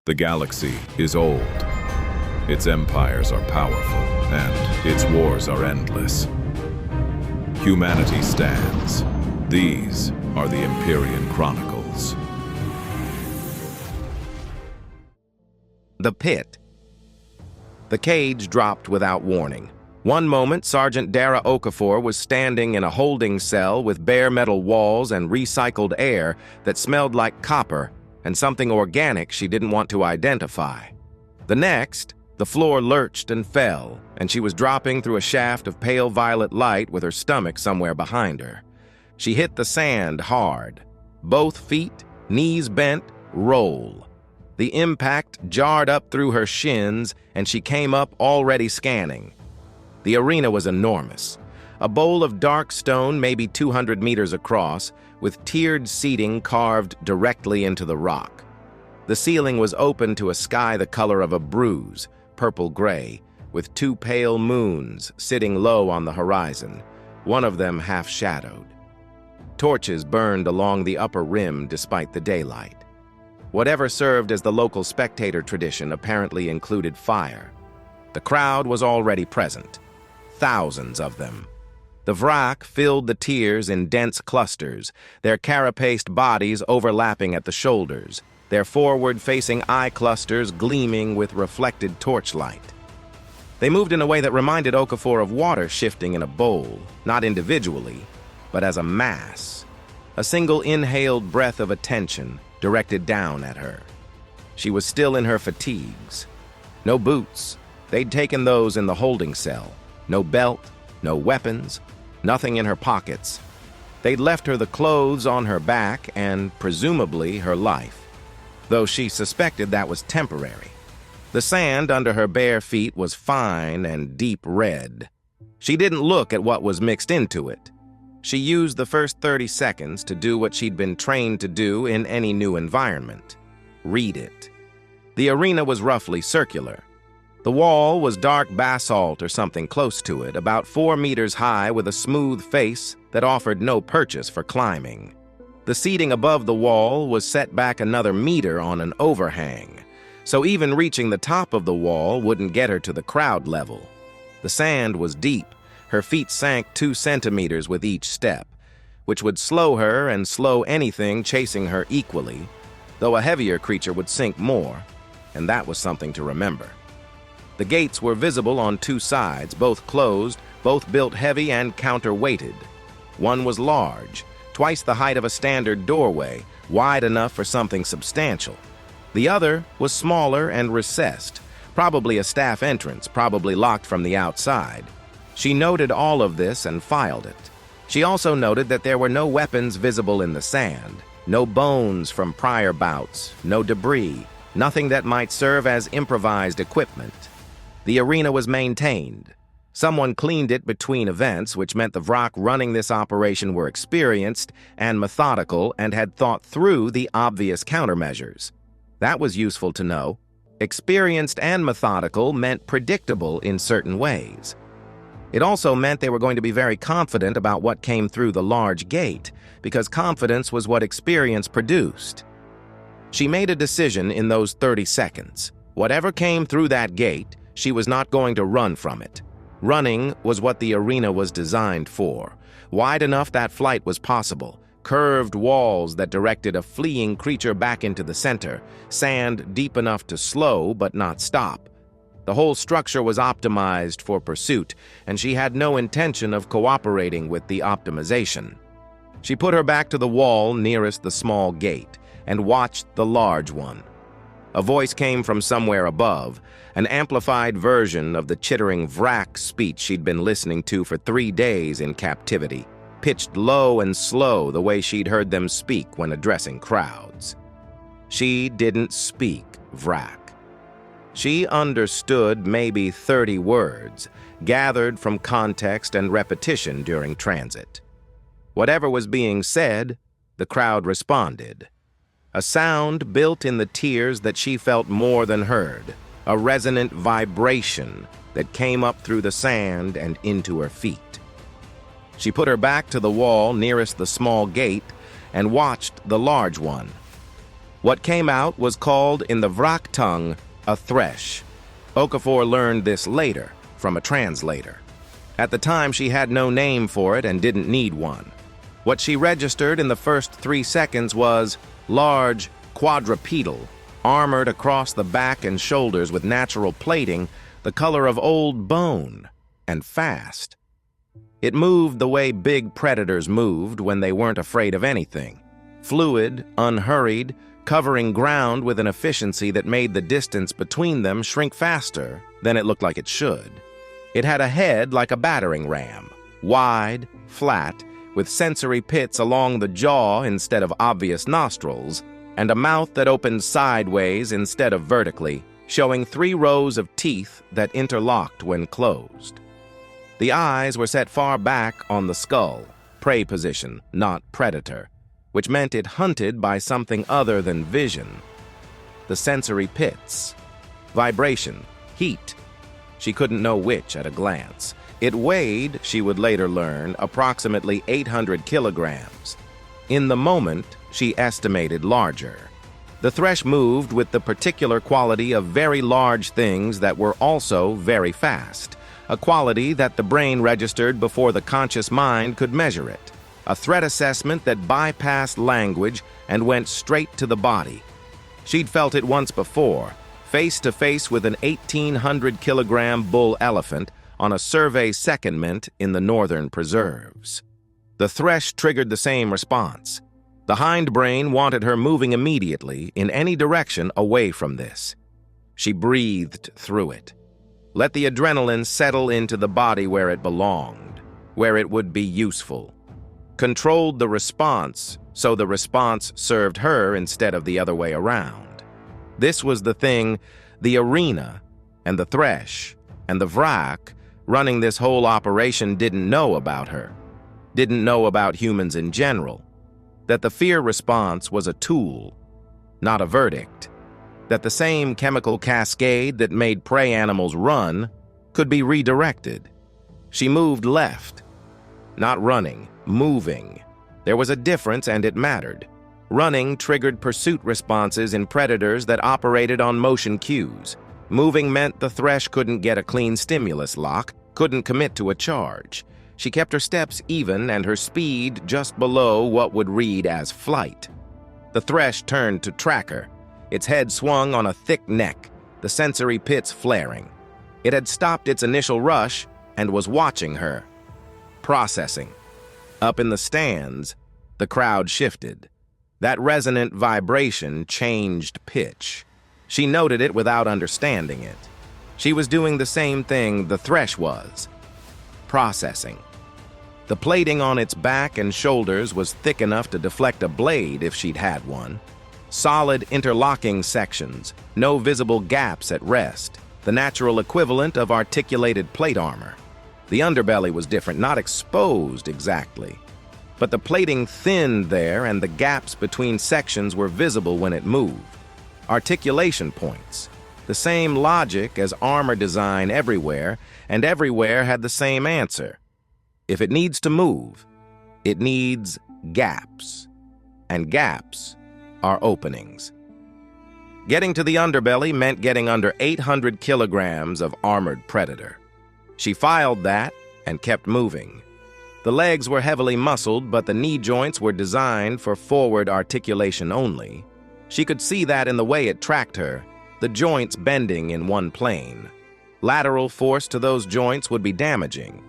The galaxy is old, its empires are powerful, and its wars are endless. Humanity stands. These are the Empyrean Chronicles. The pit. The cage dropped without warning. One moment, Sergeant Dara Okafor was standing in a holding cell with bare metal walls and recycled air that smelled like copper and something organic she didn't want to identify. The next, the floor lurched and fell, and she was dropping through a shaft of pale violet light with her stomach somewhere behind her. She hit the sand hard. Both feet, knees bent, roll. The impact jarred up through her shins, and she came up already scanning. The arena was enormous. A bowl of dark stone maybe 200 meters across, with tiered seating carved directly into the rock. The ceiling was open to a sky the color of a bruise, purple-gray, with two pale moons sitting low on the horizon, one of them half-shadowed. Torches burned along the upper rim despite the daylight. Whatever served as the local spectator tradition apparently included fire. The crowd was already present. Thousands of them. The Vrak filled the tiers in dense clusters, their carapaced bodies overlapping at the shoulders, their forward-facing eye clusters gleaming with reflected torchlight. They moved in a way that reminded Okafor of water shifting in a bowl, not individually, but as a mass. A single inhaled breath of attention directed down at her. She was still in her fatigues. No boots. They'd taken those in the holding cell. No belt, no weapons, nothing in her pockets. They'd left her the clothes on her back and, presumably, her life, though she suspected that was temporary. The sand under her bare feet was fine and deep red. She didn't look at what was mixed into it. She used the first 30 seconds to do what she'd been trained to do in any new environment: read it. The arena was roughly circular. The wall was dark basalt or something close to it, about 4 meters high with a smooth face that offered no purchase for climbing. The seating above the wall was set back another meter on an overhang, so even reaching the top of the wall wouldn't get her to the crowd level. The sand was deep. Her feet sank 2 centimeters with each step, which would slow her and slow anything chasing her equally, though a heavier creature would sink more, and that was something to remember. The gates were visible on 2 sides, both closed, both built heavy and counterweighted. One was large, twice the height of a standard doorway, wide enough for something substantial. The other was smaller and recessed, probably a staff entrance, probably locked from the outside. She noted all of this and filed it. She also noted that there were no weapons visible in the sand, no bones from prior bouts, no debris, nothing that might serve as improvised equipment. The arena was maintained. Someone cleaned it between events, which meant the Vrak running this operation were experienced and methodical and had thought through the obvious countermeasures. That was useful to know. Experienced and methodical meant predictable in certain ways. It also meant they were going to be very confident about what came through the large gate, because confidence was what experience produced. She made a decision in those 30 seconds. Whatever came through that gate, she was not going to run from it. Running was what the arena was designed for. Wide enough that flight was possible. Curved walls that directed a fleeing creature back into the center. Sand deep enough to slow but not stop. The whole structure was optimized for pursuit, and she had no intention of cooperating with the optimization. She put her back to the wall nearest the small gate and watched the large one. A voice came from somewhere above, an amplified version of the chittering Vrak speech she'd been listening to for 3 days in captivity, pitched low and slow the way she'd heard them speak when addressing crowds. She didn't speak Vrak. She understood maybe 30 words, gathered from context and repetition during transit. Whatever was being said, the crowd responded. A sound built in the tiers that she felt more than heard, a resonant vibration that came up through the sand and into her feet. She put her back to the wall nearest the small gate and watched the large one. What came out was called in the Vrak tongue a Thresh. Okafor learned this later from a translator. At the time, she had no name for it and didn't need one. What she registered in the first 3 seconds was large, quadrupedal, armored across the back and shoulders with natural plating the color of old bone, and fast. It moved the way big predators moved when they weren't afraid of anything. Fluid, unhurried, covering ground with an efficiency that made the distance between them shrink faster than it looked like it should. It had a head like a battering ram, wide, flat, with sensory pits along the jaw instead of obvious nostrils, and a mouth that opened sideways instead of vertically, showing 3 rows of teeth that interlocked when closed. The eyes were set far back on the skull, prey position, not predator, which meant it hunted by something other than vision. The sensory pits, vibration, heat. She couldn't know which at a glance. It weighed, she would later learn, approximately 800 kilograms. In the moment, she estimated larger. The Thresh moved with the particular quality of very large things that were also very fast, a quality that the brain registered before the conscious mind could measure it, a threat assessment that bypassed language and went straight to the body. She'd felt it once before, face to face with an 1,800-kilogram bull elephant on a survey secondment in the northern preserves. The Thresh triggered the same response. The hindbrain wanted her moving immediately in any direction away from this. She breathed through it. Let the adrenaline settle into the body where it belonged, where it would be useful. Controlled the response, so the response served her instead of the other way around. This was the thing the arena and the Thresh and the Vrak running this whole operation didn't know about her, didn't know about humans in general. That the fear response was a tool, not a verdict. That the same chemical cascade that made prey animals run could be redirected. She moved left, not running, moving. There was a difference and it mattered. Running triggered pursuit responses in predators that operated on motion cues. Moving meant the Thresh couldn't get a clean stimulus lock, couldn't commit to a charge. She kept her steps even and her speed just below what would read as flight. The Thresh turned to track her. Its head swung on a thick neck, the sensory pits flaring. It had stopped its initial rush and was watching her. Processing. Up in the stands, the crowd shifted. That resonant vibration changed pitch. She noted it without understanding it. She was doing the same thing the Thresh was. Processing. The plating on its back and shoulders was thick enough to deflect a blade if she'd had one. Solid interlocking sections, no visible gaps at rest, the natural equivalent of articulated plate armor. The underbelly was different, not exposed exactly, but the plating thinned there and the gaps between sections were visible when it moved. Articulation points, the same logic as armor design everywhere, and everywhere had the same answer. If it needs to move, it needs gaps, and gaps are openings. Getting to the underbelly meant getting under 800 kilograms of armored predator. She filed that and kept moving. The legs were heavily muscled, but the knee joints were designed for forward articulation only. She could see that in the way it tracked her, the joints bending in one plane. Lateral force to those joints would be damaging.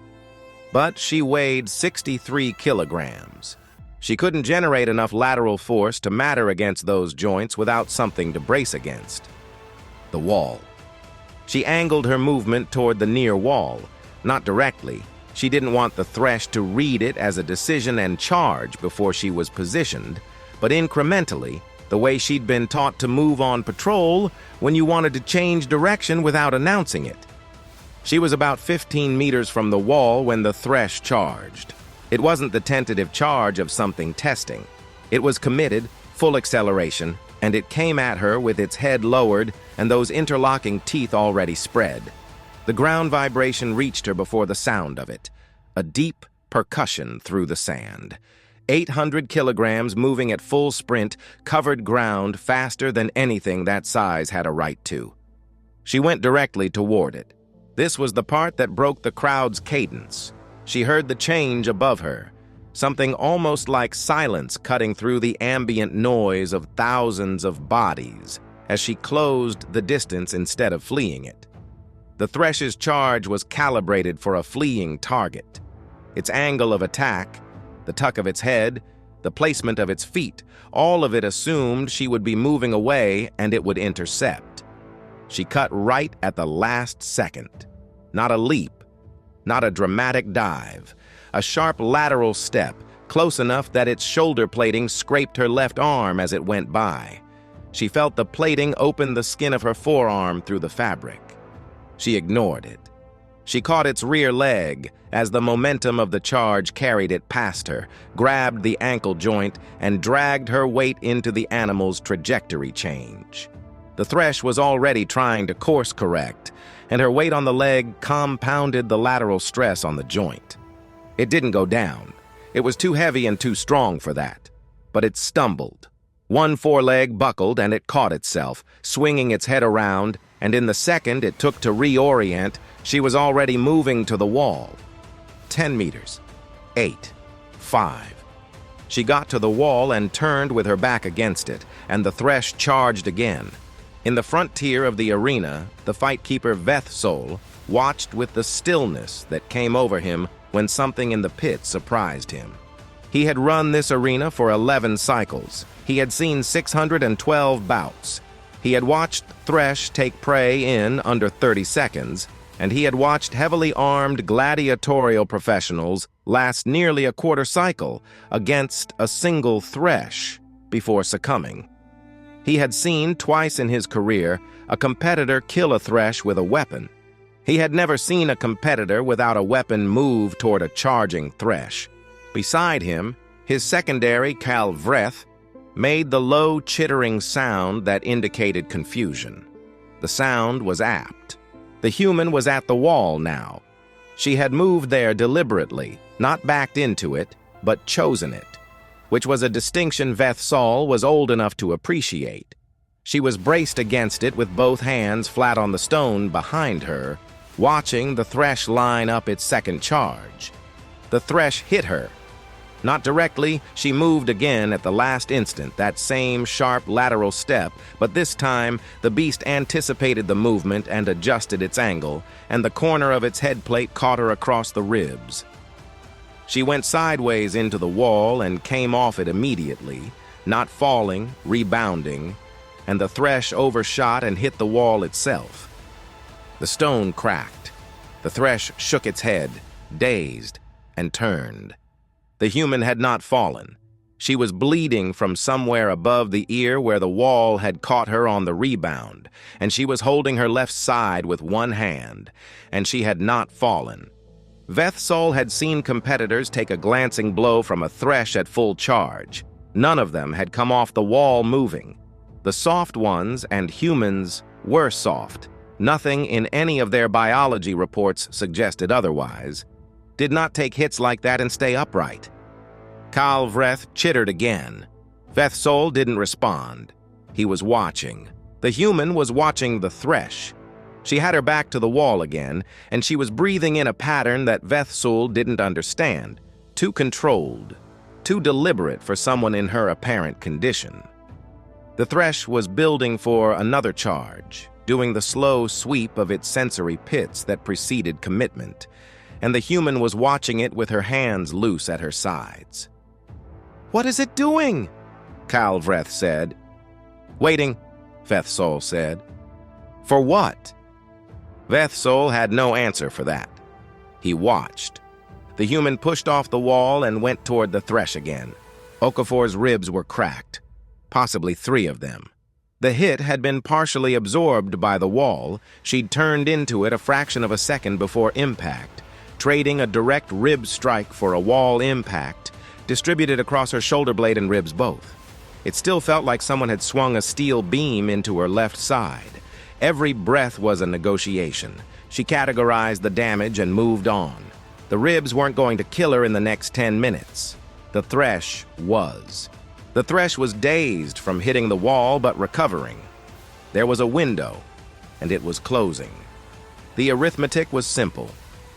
But she weighed 63 kilograms. She couldn't generate enough lateral force to matter against those joints without something to brace against. The wall. She angled her movement toward the near wall, not directly. She didn't want the Thresh to read it as a decision and charge before she was positioned, but incrementally, the way she'd been taught to move on patrol when you wanted to change direction without announcing it. She was about 15 meters from the wall when the Thresh charged. It wasn't the tentative charge of something testing. It was committed, full acceleration, and it came at her with its head lowered and those interlocking teeth already spread. The ground vibration reached her before the sound of it, a deep percussion through the sand. 800 kilograms moving at full sprint, covered ground faster than anything that size had a right to. She went directly toward it. This was the part that broke the crowd's cadence. She heard the change above her, something almost like silence cutting through the ambient noise of thousands of bodies as she closed the distance instead of fleeing it. The Thresh's charge was calibrated for a fleeing target. Its angle of attack, the tuck of its head, the placement of its feet, all of it assumed she would be moving away and it would intercept. She cut right at the last second. Not a leap, not a dramatic dive, a sharp lateral step, close enough that its shoulder plating scraped her left arm as it went by. She felt the plating open the skin of her forearm through the fabric. She ignored it. She caught its rear leg as the momentum of the charge carried it past her, grabbed the ankle joint, and dragged her weight into the animal's trajectory change. The Thresh was already trying to course correct, and her weight on the leg compounded the lateral stress on the joint. It didn't go down. It was too heavy and too strong for that. But it stumbled. One foreleg buckled and it caught itself, swinging its head around, and in the second it took to reorient, she was already moving to the wall. 10 meters. 8. 5. She got to the wall and turned with her back against it, and the Thresh charged again. In the frontier of the arena, the fight-keeper Vethsol watched with the stillness that came over him when something in the pit surprised him. He had run this arena for 11 cycles. He had seen 612 bouts. He had watched Thresh take prey in under 30 seconds, and he had watched heavily armed gladiatorial professionals last nearly a quarter cycle against a single Thresh before succumbing. He had seen twice in his career a competitor kill a Thresh with a weapon. He had never seen a competitor without a weapon move toward a charging Thresh. Beside him, his secondary Vreth made the low chittering sound that indicated confusion. The sound was apt. The human was at the wall now. She had moved there deliberately, not backed into it, but chosen it, which was a distinction Vethsol was old enough to appreciate. She was braced against it with both hands flat on the stone behind her, watching the Thresh line up its second charge. The Thresh hit her. Not directly, she moved again at the last instant, that same sharp lateral step, but this time the beast anticipated the movement and adjusted its angle, and the corner of its head plate caught her across the ribs. She went sideways into the wall and came off it immediately, not falling, rebounding, and the Thresh overshot and hit the wall itself. The stone cracked. The Thresh shook its head, dazed, and turned. The human had not fallen. She was bleeding from somewhere above the ear where the wall had caught her on the rebound, and she was holding her left side with one hand, and she had not fallen. Vethsol had seen competitors take a glancing blow from a Thresh at full charge. None of them had come off the wall moving. The soft ones and humans were soft. Nothing in any of their biology reports suggested otherwise. Did not take hits like that and stay upright. Vreth chittered again. Vethsol didn't respond. He was watching. The human was watching the Thresh. She had her back to the wall again, and she was breathing in a pattern that Vethsol didn't understand. Too controlled, too deliberate for someone in her apparent condition. The Thresh was building for another charge, doing the slow sweep of its sensory pits that preceded commitment, and the human was watching it with her hands loose at her sides. "What is it doing?" Vreth said. "Waiting," Vethsol said. "For what?" Vethsol had no answer for that. He watched. The human pushed off the wall and went toward the Thresh again. Okafor's ribs were cracked, possibly 3 of them. The hit had been partially absorbed by the wall. She'd turned into it a fraction of a second before impact, trading a direct rib strike for a wall impact, distributed across her shoulder blade and ribs both. It still felt like someone had swung a steel beam into her left side. Every breath was a negotiation. She categorized the damage and moved on. The ribs weren't going to kill her in the next 10 minutes. The Thresh was. The Thresh was dazed from hitting the wall but recovering. There was a window, and it was closing. The arithmetic was simple.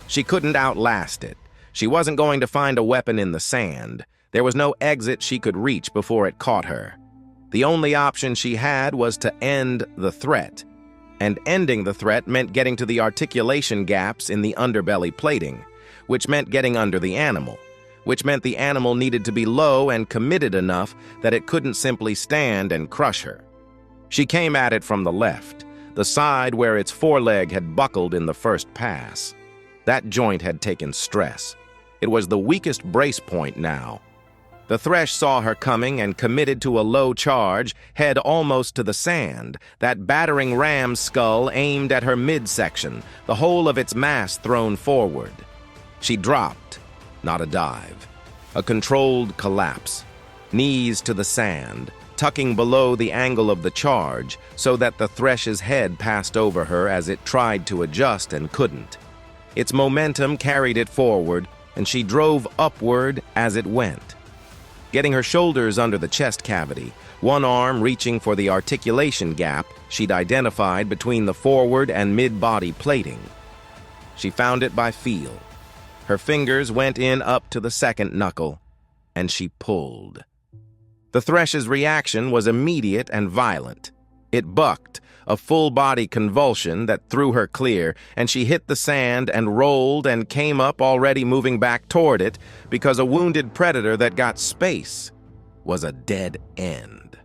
She couldn't outlast it. She wasn't going to find a weapon in the sand. There was no exit she could reach before it caught her. The only option she had was to end the threat. And ending the threat meant getting to the articulation gaps in the underbelly plating, which meant getting under the animal, which meant the animal needed to be low and committed enough that it couldn't simply stand and crush her. She came at it from the left, the side where its foreleg had buckled in the first pass. That joint had taken stress. It was the weakest brace point now. The Thresh saw her coming and committed to a low charge, head almost to the sand, that battering ram's skull aimed at her midsection, the whole of its mass thrown forward. She dropped, not a dive. A controlled collapse, knees to the sand, tucking below the angle of the charge so that the Thresh's head passed over her as it tried to adjust and couldn't. Its momentum carried it forward, and she drove upward as it went. Getting her shoulders under the chest cavity, one arm reaching for the articulation gap she'd identified between the forward and mid-body plating. She found it by feel. Her fingers went in up to the second knuckle, and she pulled. The Thresh's reaction was immediate and violent. It bucked, a full-body convulsion that threw her clear, and she hit the sand and rolled and came up already moving back toward it because a wounded predator that got space was a dead end.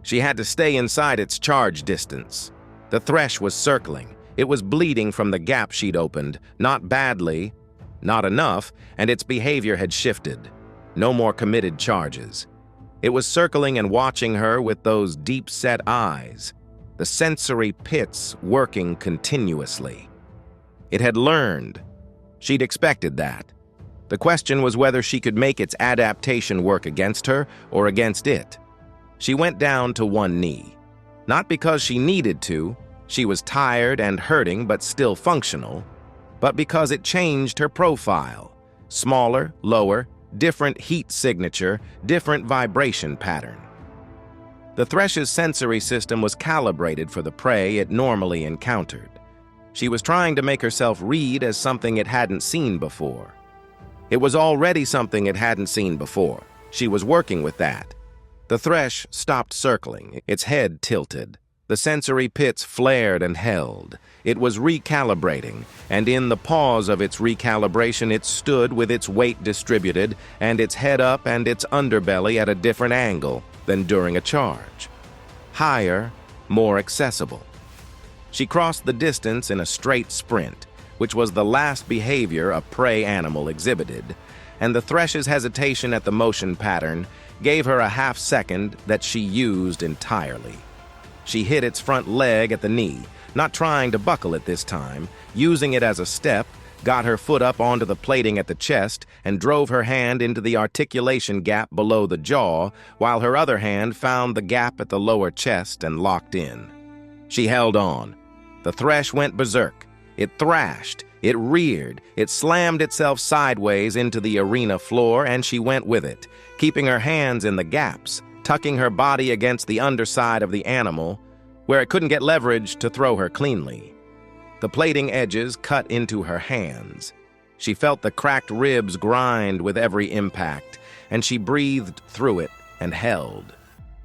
She had to stay inside its charge distance. The Thresh was circling. It was bleeding from the gap she'd opened, not badly, not enough, and its behavior had shifted. No more committed charges. It was circling and watching her with those deep-set eyes, the sensory pits working continuously. It had learned. She'd expected that. The question was whether she could make its adaptation work against her or against it. She went down to one knee. Not because she needed to, she was tired and hurting but still functional, but because it changed her profile. Smaller, lower, different heat signature, different vibration pattern. The Thresh's sensory system was calibrated for the prey it normally encountered. She was trying to make herself read as something it hadn't seen before. It was already something it hadn't seen before. She was working with that. The Thresh stopped circling, its head tilted. The sensory pits flared and held. It was recalibrating, and in the pause of its recalibration it stood with its weight distributed and its head up and its underbelly at a different angle than during a charge. Higher, more accessible. She crossed the distance in a straight sprint, which was the last behavior a prey animal exhibited, and the Thresh's hesitation at the motion pattern gave her a half-second that she used entirely. She hit its front leg at the knee, not trying to buckle it this time, using it as a step, got her foot up onto the plating at the chest, and drove her hand into the articulation gap below the jaw, while her other hand found the gap at the lower chest and locked in. She held on. The Thresh went berserk. It thrashed, it reared, it slammed itself sideways into the arena floor, and she went with it, keeping her hands in the gaps, tucking her body against the underside of the animal, where it couldn't get leverage to throw her cleanly. The plating edges cut into her hands. She felt the cracked ribs grind with every impact, and she breathed through it and held.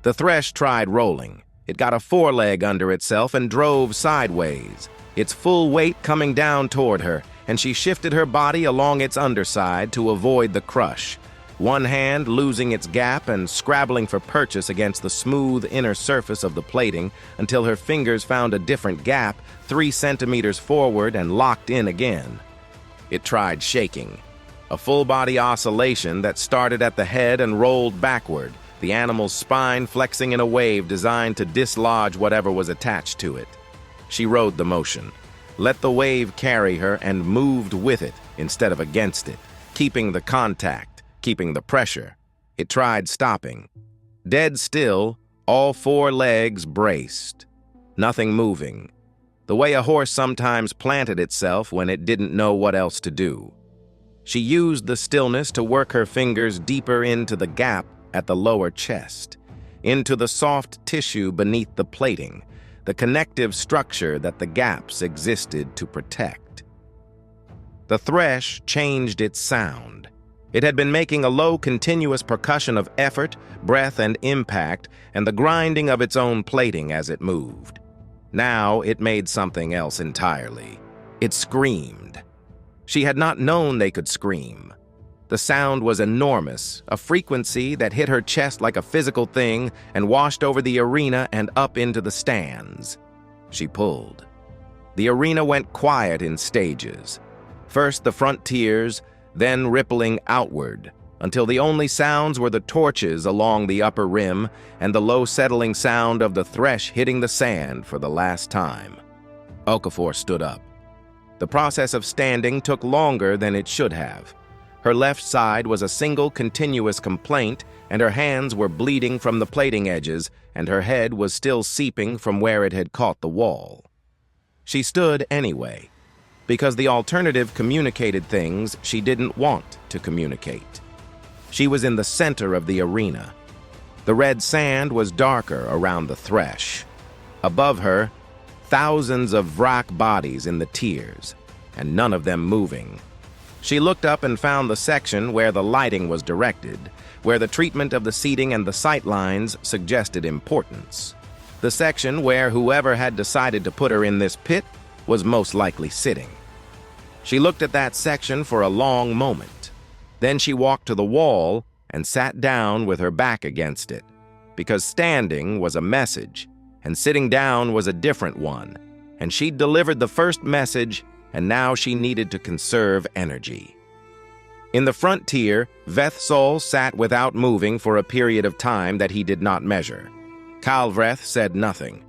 The Thresh tried rolling. It got a foreleg under itself and drove sideways, its full weight coming down toward her, and she shifted her body along its underside to avoid the crush, one hand losing its gap and scrabbling for purchase against the smooth inner surface of the plating until her fingers found a different gap 3 centimeters forward and locked in again. It tried shaking, a full-body oscillation that started at the head and rolled backward, the animal's spine flexing in a wave designed to dislodge whatever was attached to it. She rode the motion, let the wave carry her, and moved with it instead of against it, keeping the contact, keeping the pressure. It tried stopping. Dead still, all 4 legs braced. Nothing moving. The way a horse sometimes planted itself when it didn't know what else to do. She used the stillness to work her fingers deeper into the gap at the lower chest, into the soft tissue beneath the plating, the connective structure that the gaps existed to protect. The Thresh changed its sound. It had been making a low, continuous percussion of effort, breath, and impact, and the grinding of its own plating as it moved. Now it made something else entirely. It screamed. She had not known they could scream. The sound was enormous, a frequency that hit her chest like a physical thing and washed over the arena and up into the stands. She pulled. The arena went quiet in stages. First the front tiers, then rippling outward, until the only sounds were the torches along the upper rim and the low settling sound of the Thresh hitting the sand for the last time. Okafor stood up. The process of standing took longer than it should have. Her left side was a single continuous complaint, and her hands were bleeding from the plating edges, and her head was still seeping from where it had caught the wall. She stood anyway, because the alternative communicated things she didn't want to communicate. She was in the center of the arena. The red sand was darker around the Thresh. Above her, thousands of Vrak bodies in the tiers, and none of them moving. She looked up and found the section where the lighting was directed, where the treatment of the seating and the sight lines suggested importance. The section where whoever had decided to put her in this pit was most likely sitting. She looked at that section for a long moment. Then she walked to the wall and sat down with her back against it, because standing was a message, and sitting down was a different one, and she'd delivered the first message, and now she needed to conserve energy. In the front tier, Vethsol sat without moving for a period of time that he did not measure. Kalvreth said nothing.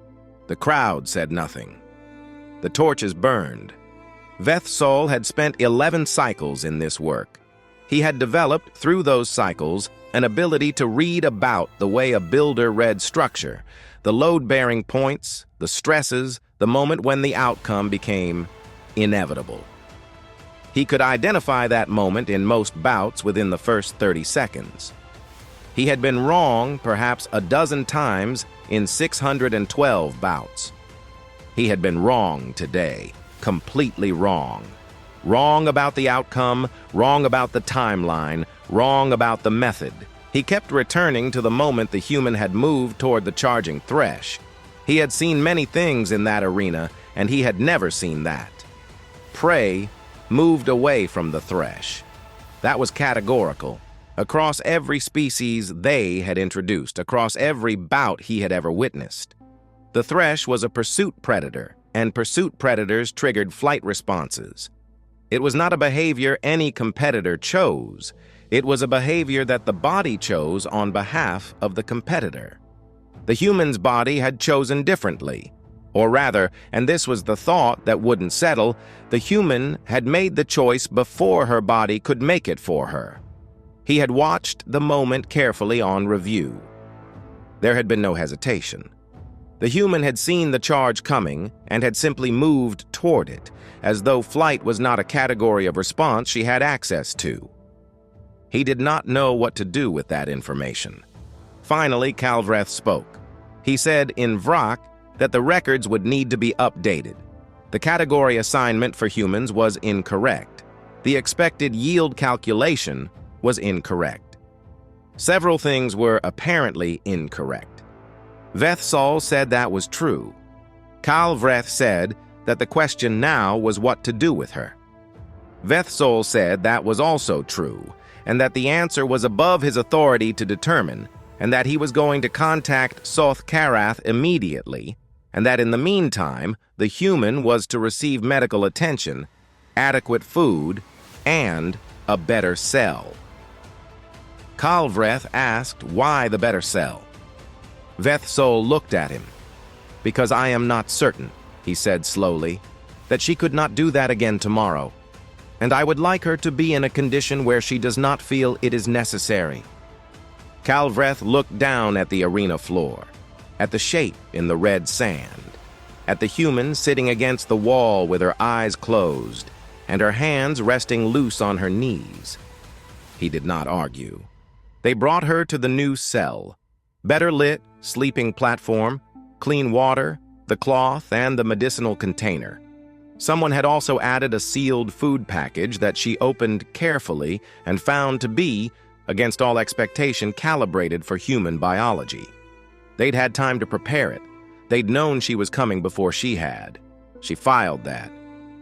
The crowd said nothing. The torches burned. Vethsol had spent 11 cycles in this work. He had developed, through those cycles, an ability to read about the way a builder read structure, the load-bearing points, the stresses, the moment when the outcome became inevitable. He could identify that moment in most bouts within the first 30 seconds. He had been wrong perhaps a dozen times in 612 bouts. He had been wrong today, completely wrong. Wrong about the outcome, wrong about the timeline, wrong about the method. He kept returning to the moment the human had moved toward the charging Thresh. He had seen many things in that arena, and he had never seen that. Prey moved away from the Thresh. That was categorical. Across every species they had introduced, across every bout he had ever witnessed. The Thresh was a pursuit predator, and pursuit predators triggered flight responses. It was not a behavior any competitor chose. It was a behavior that the body chose on behalf of the competitor. The human's body had chosen differently. Or rather, and this was the thought that wouldn't settle, the human had made the choice before her body could make it for her. He had watched the moment carefully on review. There had been no hesitation. The human had seen the charge coming and had simply moved toward it, as though flight was not a category of response she had access to. He did not know what to do with that information. Finally, Kalvreth spoke. He said in Vrak that the records would need to be updated. The category assignment for humans was incorrect. The expected yield calculation was incorrect. Several things were apparently incorrect. Vethsol said that was true. Kalvreth said that the question now was what to do with her. Vethsol said that was also true, and that the answer was above his authority to determine, and that he was going to contact Soth Karath immediately, and that in the meantime, the human was to receive medical attention, adequate food, and a better cell. Kalvreth asked why the better cell. Vethsol looked at him. "Because I am not certain," he said slowly, "that she could not do that again tomorrow, and I would like her to be in a condition where she does not feel it is necessary." Kalvreth looked down at the arena floor, at the shape in the red sand, at the human sitting against the wall with her eyes closed, and her hands resting loose on her knees. He did not argue. They brought her to the new cell. Better lit, sleeping platform, clean water, the cloth, and the medicinal container. Someone had also added a sealed food package that she opened carefully and found to be, against all expectation, calibrated for human biology. They'd had time to prepare it. They'd known she was coming before she had. She filed that.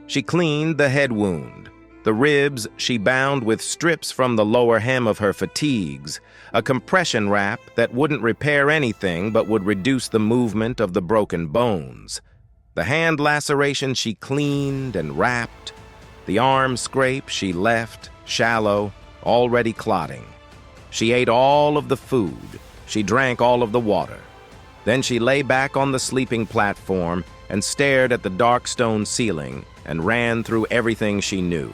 She cleaned the head wound. The ribs she bound with strips from the lower hem of her fatigues, a compression wrap that wouldn't repair anything but would reduce the movement of the broken bones. The hand laceration she cleaned and wrapped. The arm scrape she left, shallow, already clotting. She ate all of the food. She drank all of the water. Then she lay back on the sleeping platform and stared at the dark stone ceiling and ran through everything she knew.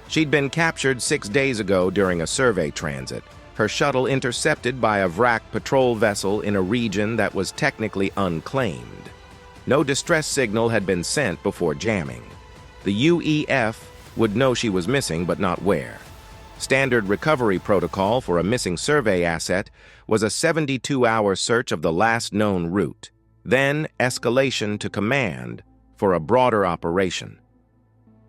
She'd been captured 6 days ago during a survey transit, her shuttle intercepted by a Vrak patrol vessel in a region that was technically unclaimed. No distress signal had been sent before jamming. The UEF would know she was missing, but not where. Standard recovery protocol for a missing survey asset was a 72-hour search of the last known route, then escalation to command for a broader operation.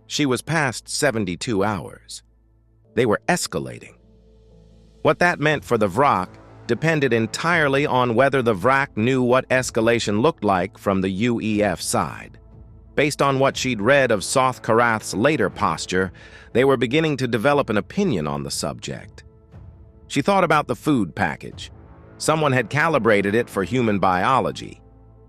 She was past 72 hours. They were escalating. What that meant for the Vrak depended entirely on whether the Vrak knew what escalation looked like from the UEF side. Based on what she'd read of Soth Karath's later posture, they were beginning to develop an opinion on the subject. She thought about the food package. Someone had calibrated it for human biology.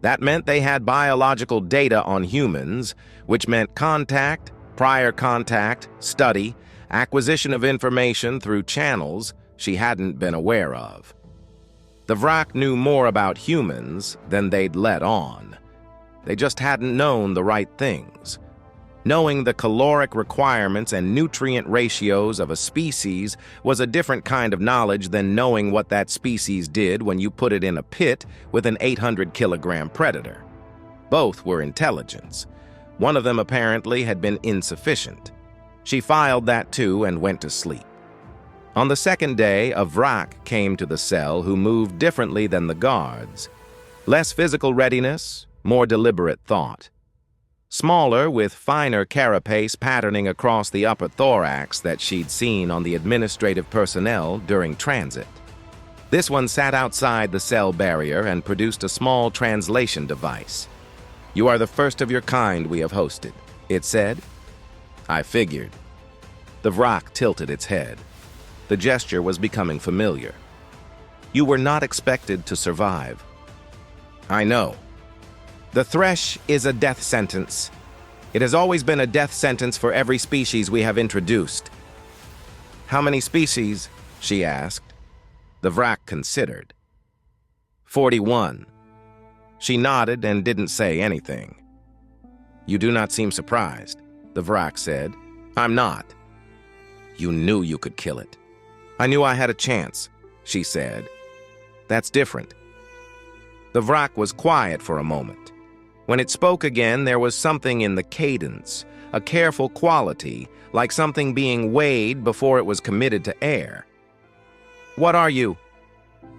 That meant they had biological data on humans, which meant contact, prior contact, study, acquisition of information through channels she hadn't been aware of. The Vrak knew more about humans than they'd let on. They just hadn't known the right things. Knowing the caloric requirements and nutrient ratios of a species was a different kind of knowledge than knowing what that species did when you put it in a pit with an 800-kilogram predator. Both were intelligence. One of them apparently had been insufficient. She filed that too and went to sleep. On the second day, a Vrak came to the cell who moved differently than the guards. Less physical readiness, more deliberate thought. Smaller, with finer carapace patterning across the upper thorax that she'd seen on the administrative personnel during transit. This one sat outside the cell barrier and produced a small translation device. "You are the first of your kind we have hosted," it said. I figured. The Vrak tilted its head. The gesture was becoming familiar. "You were not expected to survive." "I know. The Thresh is a death sentence. It has always been a death sentence for every species we have introduced." "How many species?" she asked. The Vrak considered. 41. She nodded and didn't say anything. "You do not seem surprised," the Vrak said. "I'm not." "You knew you could kill it." "I knew I had a chance," she said. "That's different." The Vrak was quiet for a moment. When it spoke again, there was something in the cadence, a careful quality, like something being weighed before it was committed to air. "What are you?"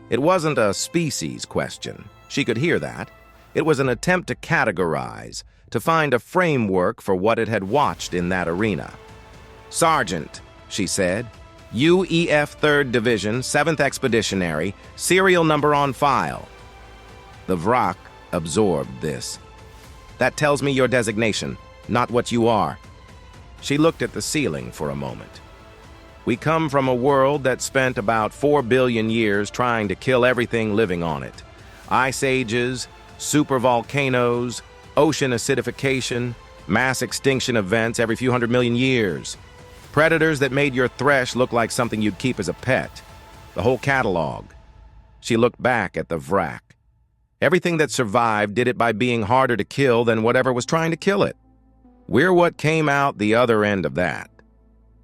It wasn't a species question. She could hear that. It was an attempt to categorize, to find a framework for what it had watched in that arena. "Sergeant," she said. "UEF 3rd Division, 7th Expeditionary, serial number on file." The Vrak absorbed this. "That tells me your designation, not what you are." She looked at the ceiling for a moment. "We come from a world that spent about 4 billion years trying to kill everything living on it. Ice ages, supervolcanoes, ocean acidification, mass extinction events every few 100 million years. Predators that made your Thresh look like something you'd keep as a pet. The whole catalog." She looked back at the Vrak. Everything that survived did it by being harder to kill than whatever was trying to kill it. We're what came out the other end of that.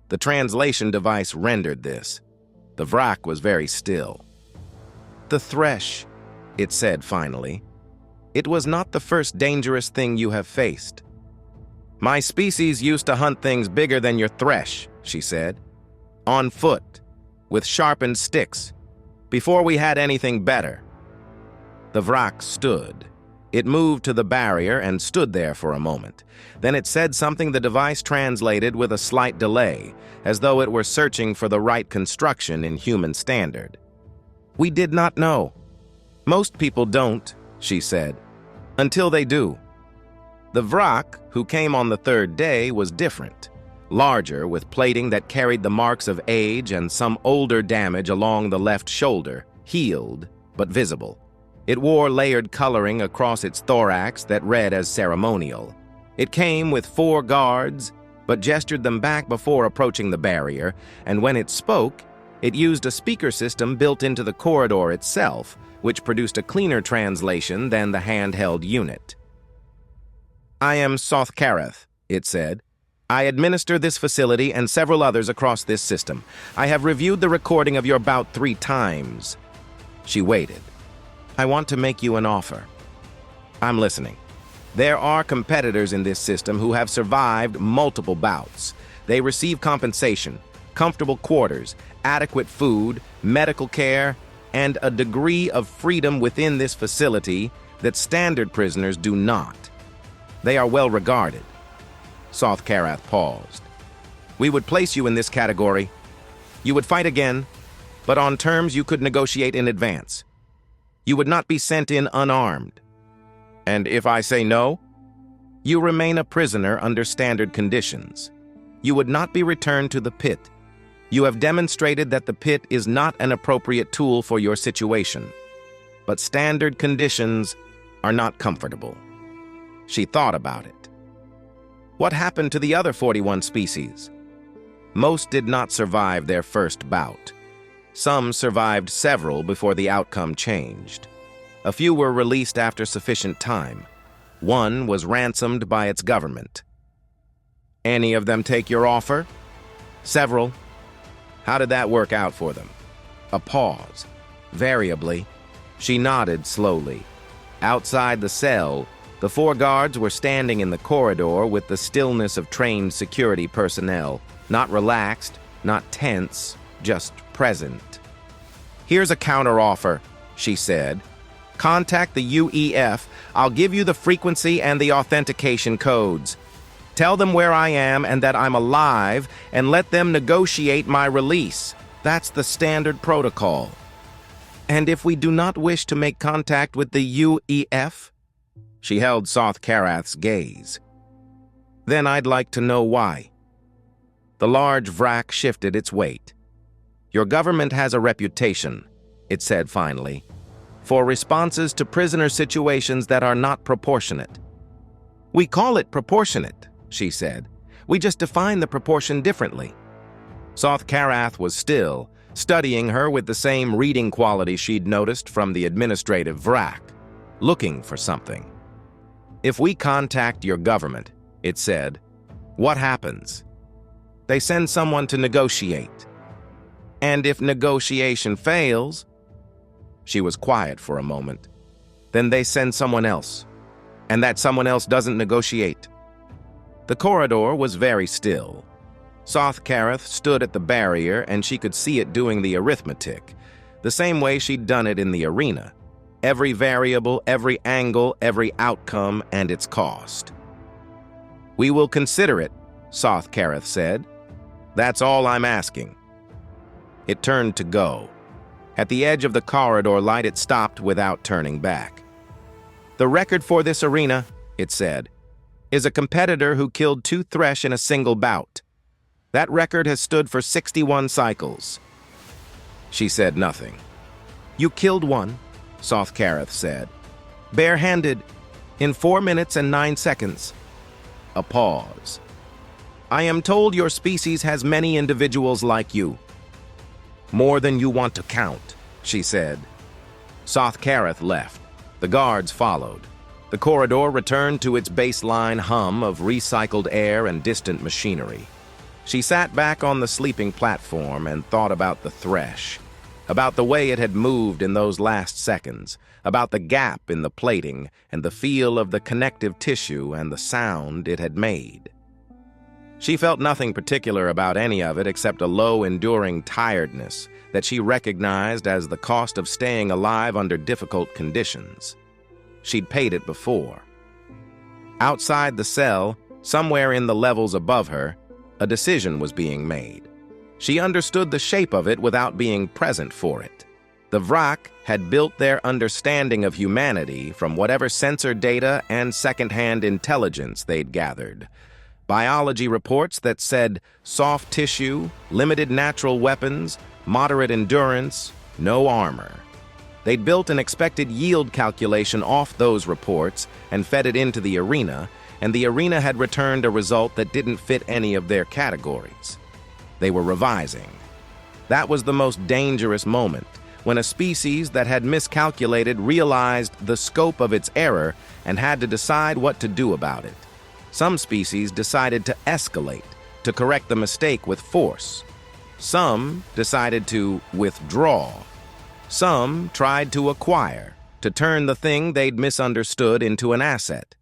The translation device rendered this. The Vrak was very still. "The Thresh," it said finally. "It was not the first dangerous thing you have faced." My species used to hunt things bigger than your Thresh, she said. On foot, with sharpened sticks, before we had anything better. The Vrak stood. It moved to the barrier and stood there for a moment. Then it said something the device translated with a slight delay, as though it were searching for the right construction in human standard. We did not know. Most people don't, she said, until they do. The Vrak, who came on the third day, was different. Larger, with plating that carried the marks of age and some older damage along the left shoulder, healed, but visible. It wore layered coloring across its thorax that read as ceremonial. It came with 4 guards, but gestured them back before approaching the barrier, and when it spoke, it used a speaker system built into the corridor itself, which produced a cleaner translation than the handheld unit. I am Soth-Karath, it said. I administer this facility and several others across this system. I have reviewed the recording of your bout 3 times. She waited. I want to make you an offer. I'm listening. There are competitors in this system who have survived multiple bouts. They receive compensation, comfortable quarters, adequate food, medical care, and a degree of freedom within this facility that standard prisoners do not. They are well regarded. Soth-Karath paused. We would place you in this category. You would fight again, but on terms you could negotiate in advance. You would not be sent in unarmed. And if I say no, you remain a prisoner under standard conditions. You would not be returned to the pit. You have demonstrated that the pit is not an appropriate tool for your situation. But standard conditions are not comfortable. She thought about it. What happened to the other 41 species? Most did not survive their first bout. Some survived several before the outcome changed. A few were released after sufficient time. One was ransomed by its government. Any of them take your offer? Several. How did that work out for them? A pause. Variably. She nodded slowly. Outside the cell, the 4 guards were standing in the corridor with the stillness of trained security personnel. Not relaxed, not tense, just present. Here's a counteroffer, she said. Contact the UEF. I'll give you the frequency and the authentication codes. Tell them where I am and that I'm alive, and let them negotiate my release. That's the standard protocol. And if we do not wish to make contact with the UEF? She held Soth-Karath's gaze. Then I'd like to know why. The large Vrak shifted its weight. Your government has a reputation, it said finally, for responses to prisoner situations that are not proportionate. We call it proportionate, she said. We just define the proportion differently. Soth-Karath was still, studying her with the same reading quality she'd noticed from the administrative Vrak, looking for something. If we contact your government, it said, what happens? They send someone to negotiate. And if negotiation fails, she was quiet for a moment, then they send someone else, and that someone else doesn't negotiate. The corridor was very still. Soth-Karath stood at the barrier and she could see it doing the arithmetic, the same way she'd done it in the arena. Every variable, every angle, every outcome, and its cost. We will consider it, Soth-Karath said. That's all I'm asking. It turned to go. At the edge of the corridor light, it stopped without turning back. The record for this arena, it said, is a competitor who killed 2 Thresh in a single bout. That record has stood for 61 cycles. She said nothing. You killed one, Soth-Karath said. Barehanded, in 4 minutes and 9 seconds. A pause. I am told your species has many individuals like you. More than you want to count, she said. Soth-Karath left. The guards followed. The corridor returned to its baseline hum of recycled air and distant machinery. She sat back on the sleeping platform and thought about the Thresh, about the way it had moved in those last seconds, about the gap in the plating and the feel of the connective tissue and the sound it had made. She felt nothing particular about any of it except a low, enduring tiredness that she recognized as the cost of staying alive under difficult conditions. She'd paid it before. Outside the cell, somewhere in the levels above her, a decision was being made. She understood the shape of it without being present for it. The Vrak had built their understanding of humanity from whatever sensor data and second-hand intelligence they'd gathered. Biology reports that said soft tissue, limited natural weapons, moderate endurance, no armor. They'd built an expected yield calculation off those reports and fed it into the arena, and the arena had returned a result that didn't fit any of their categories. They were revising. That was the most dangerous moment, when a species that had miscalculated realized the scope of its error and had to decide what to do about it. Some species decided to escalate, to correct the mistake with force. Some decided to withdraw. Some tried to acquire, to turn the thing they'd misunderstood into an asset.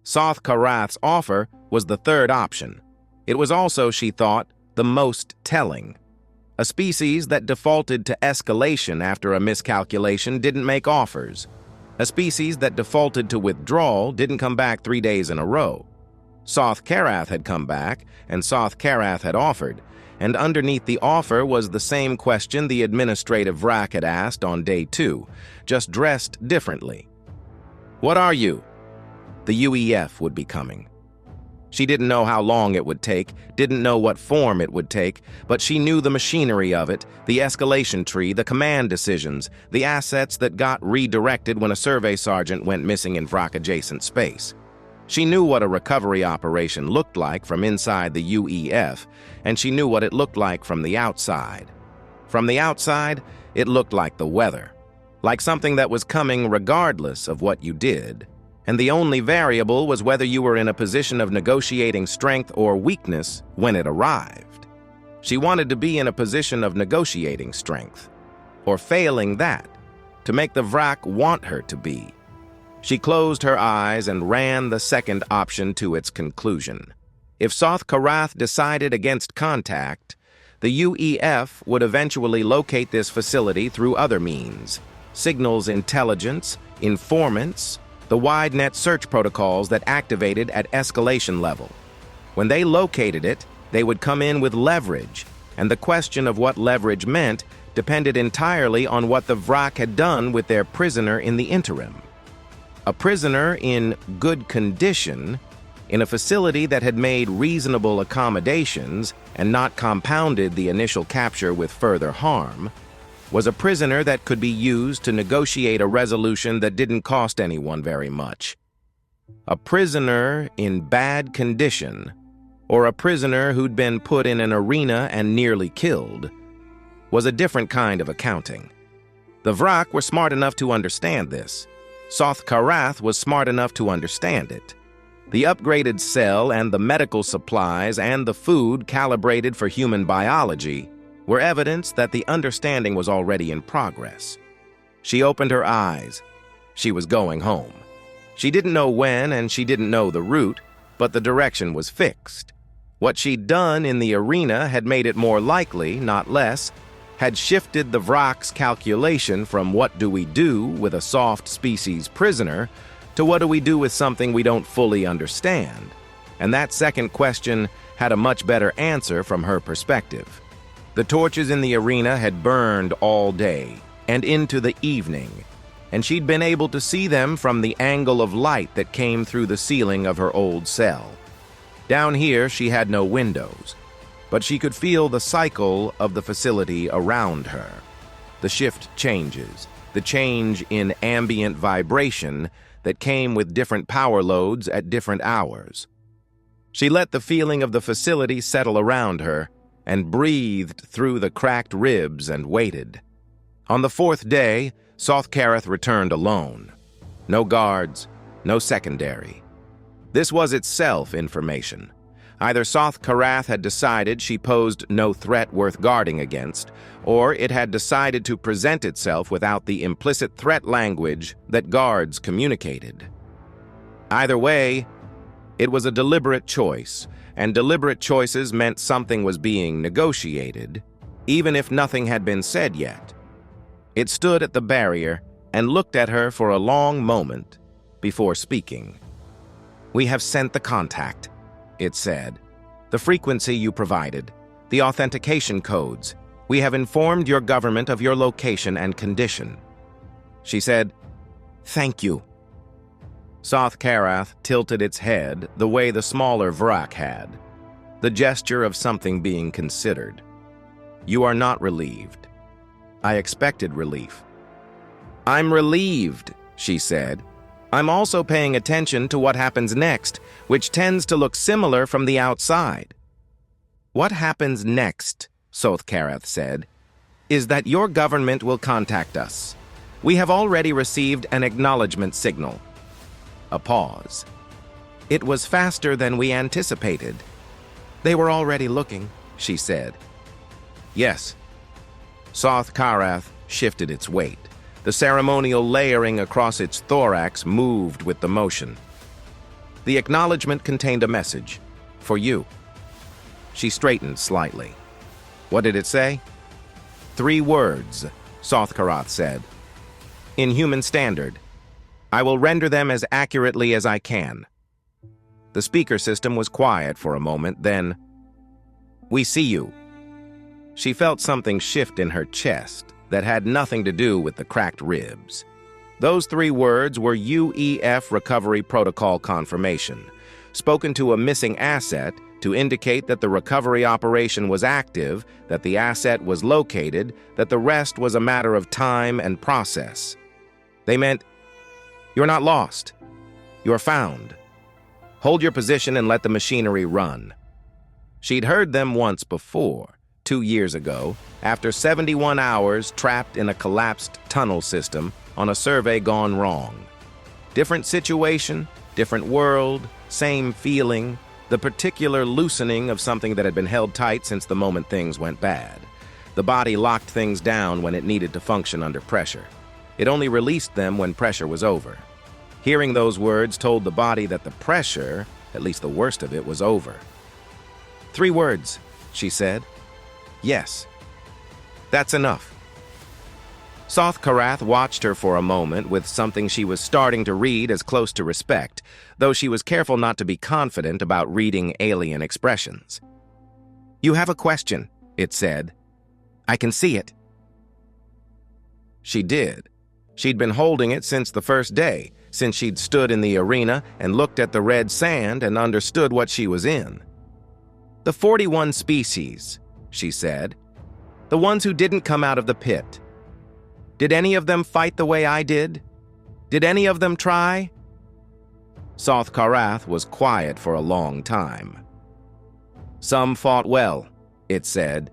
Soth Karath's offer was the third option. It was also, she thought, the most telling. A species that defaulted to escalation after a miscalculation didn't make offers. A species that defaulted to withdrawal didn't come back 3 days in a row. Soth Karath had come back, and Soth Karath had offered, and underneath the offer was the same question the administrative Vrak had asked on day 2, just dressed differently. "What are you?" The UEF would be coming. She didn't know how long it would take, didn't know what form it would take, but she knew the machinery of it, the escalation tree, the command decisions, the assets that got redirected when a survey sergeant went missing in Vrak-adjacent space. She knew what a recovery operation looked like from inside the UEF, and she knew what it looked like from the outside. From the outside, it looked like the weather, like something that was coming regardless of what you did, and the only variable was whether you were in a position of negotiating strength or weakness when it arrived. She wanted to be in a position of negotiating strength, or failing that, to make the Vrak want her to be. She closed her eyes and ran the second option to its conclusion. If Soth Karath decided against contact, the UEF would eventually locate this facility through other means: signals intelligence, informants, the wide net search protocols that activated at escalation level. When they located it, they would come in with leverage, and the question of what leverage meant depended entirely on what the Vrak had done with their prisoner in the interim. A prisoner in good condition, in a facility that had made reasonable accommodations and not compounded the initial capture with further harm, was a prisoner that could be used to negotiate a resolution that didn't cost anyone very much. A prisoner in bad condition, or a prisoner who'd been put in an arena and nearly killed, was a different kind of accounting. The Vrak were smart enough to understand this. Soth Karath was smart enough to understand it. The upgraded cell and the medical supplies and the food calibrated for human biology were evidence that the understanding was already in progress. She opened her eyes. She was going home. She didn't know when and she didn't know the route, but the direction was fixed. What she'd done in the arena had made it more likely, not less, had shifted the Vrak's calculation from what do we do with a soft species prisoner to what do we do with something we don't fully understand. And that second question had a much better answer from her perspective. The torches in the arena had burned all day and into the evening, and she'd been able to see them from the angle of light that came through the ceiling of her old cell. Down here, she had no windows, but she could feel the cycle of the facility around her. The shift changes, the change in ambient vibration that came with different power loads at different hours. She let the feeling of the facility settle around her and breathed through the cracked ribs and waited. On the fourth day, Soth Karath returned alone. No guards, no secondary. This was itself information. Either Soth Karath had decided she posed no threat worth guarding against, or it had decided to present itself without the implicit threat language that guards communicated. Either way, it was a deliberate choice, and deliberate choices meant something was being negotiated, even if nothing had been said yet. It stood at the barrier and looked at her for a long moment before speaking. "We have sent the contact," it said. "The frequency you provided, the authentication codes. We have informed your government of your location and condition." She said, "Thank you." Soth Karath tilted its head the way the smaller Vrak had, the gesture of something being considered. "You are not relieved. I expected relief." "I'm relieved," she said. "I'm also paying attention to what happens next, which tends to look similar from the outside." "What happens next," Soth Karath said, "is that your government will contact us. We have already received an acknowledgement signal." A pause. "It was faster than we anticipated." "They were already looking," she said. "Yes." Soth Karath shifted its weight. The ceremonial layering across its thorax moved with the motion. The acknowledgement contained a message. "For you." She straightened slightly. "What did it say?" "3 words," Soth Karath said. "In human standard. I will render them as accurately as I can." The speaker system was quiet for a moment, then, "We see you." She felt something shift in her chest that had nothing to do with the cracked ribs. Those 3 words were UEF Recovery Protocol Confirmation, spoken to a missing asset to indicate that the recovery operation was active, that the asset was located, that the rest was a matter of time and process. They meant, "You're not lost. You're found. Hold your position and let the machinery run." She'd heard them once before, 2 years ago, after 71 hours trapped in a collapsed tunnel system on a survey gone wrong. Different situation, different world, same feeling, the particular loosening of something that had been held tight since the moment things went bad. The body locked things down when it needed to function under pressure. It only released them when pressure was over. Hearing those words told the body that the pressure, at least the worst of it, was over. "3 words," she said. "Yes. That's enough." Soth Karath watched her for a moment with something she was starting to read as close to respect, though she was careful not to be confident about reading alien expressions. "You have a question," it said. "I can see it." She did. She'd been holding it since the first day, since she'd stood in the arena and looked at the red sand and understood what she was in. "The 41 species," she said. "The ones who didn't come out of the pit. Did any of them fight the way I did? Did any of them try?" Soth Karath was quiet for a long time. "Some fought well," it said.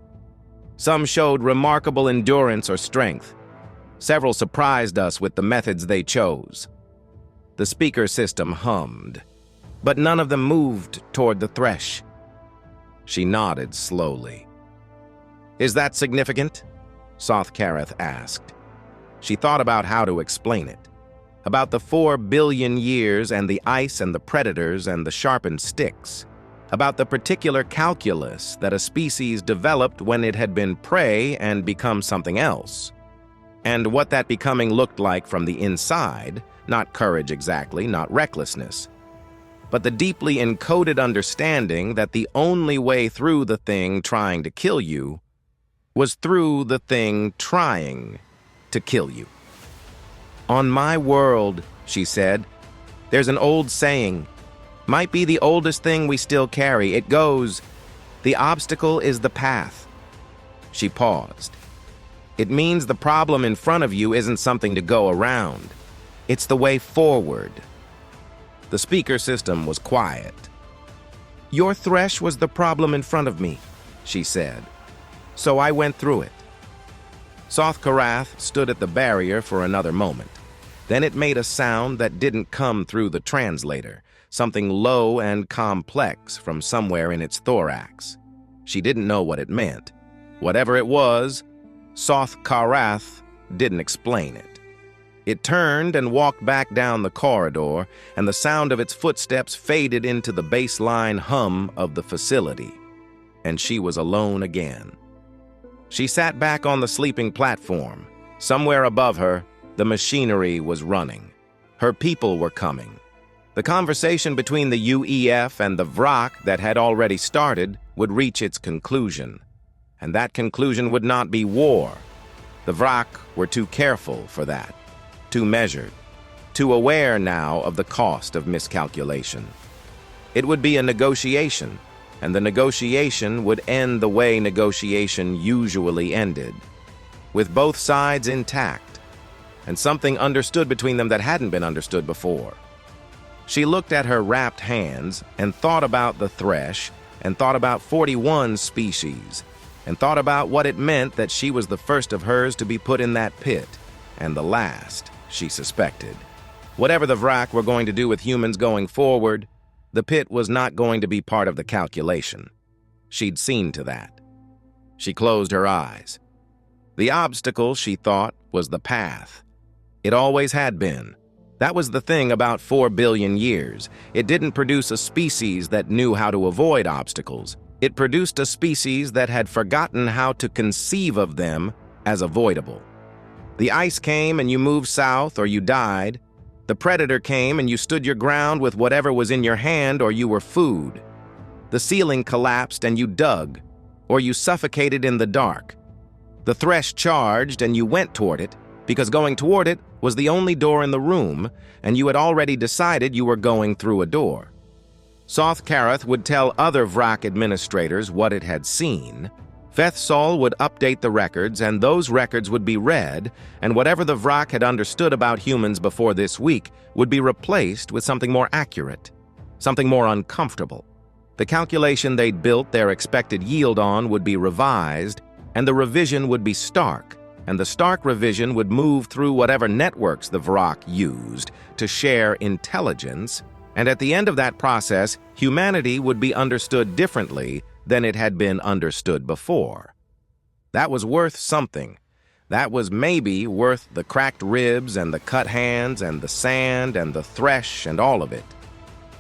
"Some showed remarkable endurance or strength. Several surprised us with the methods they chose." The speaker system hummed, but none of them moved toward the Thresh. She nodded slowly. "Is that significant?" Soth Karath asked. She thought about how to explain it. About the 4 billion years and the ice and the predators and the sharpened sticks. About the particular calculus that a species developed when it had been prey and become something else. And what that becoming looked like from the inside, not courage exactly, not recklessness, but the deeply encoded understanding that the only way through the thing trying to kill you was through the thing trying to kill you. "On my world," she said, "there's an old saying, might be the oldest thing we still carry. It goes, 'The obstacle is the path.'" She paused. "It means the problem in front of you isn't something to go around. It's the way forward." The speaker system was quiet. "Your Thresh was the problem in front of me," she said. "So I went through it." Soth Karath stood at the barrier for another moment. Then it made a sound that didn't come through the translator, something low and complex from somewhere in its thorax. She didn't know what it meant. Whatever it was, Soth Karath didn't explain it. It turned and walked back down the corridor, and the sound of its footsteps faded into the baseline hum of the facility, and she was alone again. She sat back on the sleeping platform. Somewhere above her, the machinery was running. Her people were coming. The conversation between the UEF and the Vrak that had already started would reach its conclusion, and that conclusion would not be war. The Vrak were too careful for that, too measured, too aware now of the cost of miscalculation. It would be a negotiation, and the negotiation would end the way negotiation usually ended, with both sides intact, and something understood between them that hadn't been understood before. She looked at her wrapped hands and thought about the Thresh, and thought about 41 species, and thought about what it meant that she was the first of hers to be put in that pit, and the last, she suspected. Whatever the Vrak were going to do with humans going forward, the pit was not going to be part of the calculation. She'd seen to that. She closed her eyes. The obstacle, she thought, was the path. It always had been. That was the thing about 4 billion years. It didn't produce a species that knew how to avoid obstacles. It produced a species that had forgotten how to conceive of them as avoidable. The ice came and you moved south or you died. The predator came and you stood your ground with whatever was in your hand or you were food. The ceiling collapsed and you dug, or you suffocated in the dark. The Thresh charged and you went toward it, because going toward it was the only door in the room, and you had already decided you were going through a door. Soth Karath would tell other Vrak administrators what it had seen. Vethsol would update the records, and those records would be read, and whatever the Vrak had understood about humans before this week would be replaced with something more accurate, something more uncomfortable. The calculation they'd built their expected yield on would be revised, and the revision would be stark, and the stark revision would move through whatever networks the Vrak used to share intelligence, and at the end of that process, humanity would be understood differently than it had been understood before. That was worth something. That was maybe worth the cracked ribs and the cut hands and the sand and the Thresh and all of it.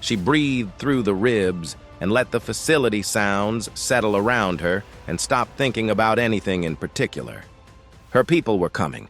She breathed through the ribs and let the facility sounds settle around her and stopped thinking about anything in particular. Her people were coming.